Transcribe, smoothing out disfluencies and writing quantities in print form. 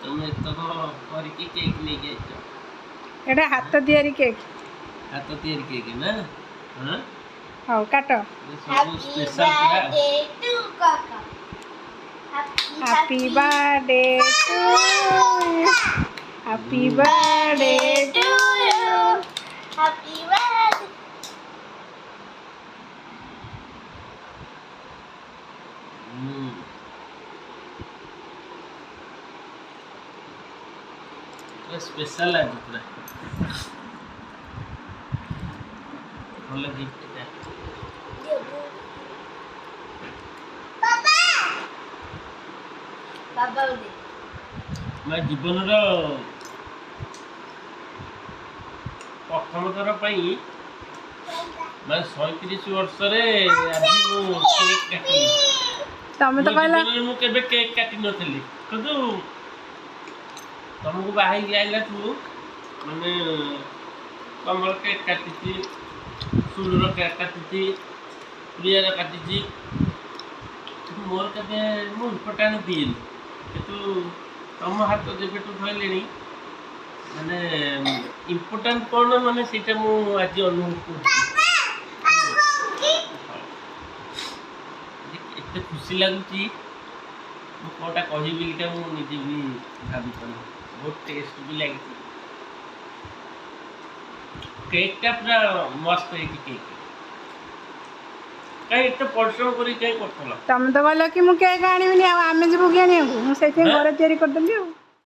ତମେ ତ କରିକି କେକ୍ ନେଇକି ଆସିଛ। ଏଟା ହାତ ତିଆରି କେକ୍। ହାତ ତିଆରି କେକ୍ ନା? ହଁ ହଉ କାଟ। ସବୁ ସ୍ପେଶାଲ ପୁରା। Happy birthday to you. Happy birthday to you. Happy birthday. Special आज पूरा ଭଲ ଗିଫ୍ଟଟା। ବାବା ଦେ ମୋ ଜୀବନର ପ୍ରଥମ ଥର ପାଇଁ ମାନେ 37 ବର୍ଷରେ ଆଜି ମୁଁ କେକ୍ କାଟିଲି। ତମେ ତ କହିଲ ମୁଁ କେବେ କେକ୍ କାଟି ନଥିଲି କିନ୍ତୁ ତମକୁ ବାହାଇକି ଆଇଲାଠୁ ମାନେ ତମର କେକ୍ କାଟିଛି, ସୁଲୁର କେକ୍ କାଟିଛି, ପ୍ରିୟାର କାଟିଛି, ମୋର କେବେ ମୁଁ ଇମ୍ପୋର୍ଟାଣ୍ଟ ଦିଏନି କିନ୍ତୁ ତମ ହାତ ଯେବେଠୁ ଧରିଲେଣି ମାନେ ଇମ୍ପୋର୍ଟାଣ୍ଟ କ'ଣ ମାନେ ସେଇଟା ମୁଁ ଆଜି ଅନୁଭବ କରୁଛି। ଏତେ ଖୁସି ଲାଗୁଛି ମୁଁ କ'ଣଟା କହିବି ଏଇଟା ମୁଁ ନିଜେ ବି ଭାବିପାରୁନି। ବହୁତ ଟେଷ୍ଟ ବି ଲାଗିଛି। କେକ୍ଟା ପୁରା ମସ୍ତ ହେଇଛି। କେକ୍ କାହିଁ ଏତେ ପରିଶ୍ରମ କରି କାହିଁ କରୁଥିଲ? ତମେ ତ କହିଲ କି ମୁଁ କେକ୍ ଆଣିବିନି, ଆଉ ଆମେ ଯିବୁ କି ଆଣିବାକୁ? ମୁଁ ସେଇଥିପାଇଁ ଘରେ ତିଆରି କରିଦେଲି ଆଉ।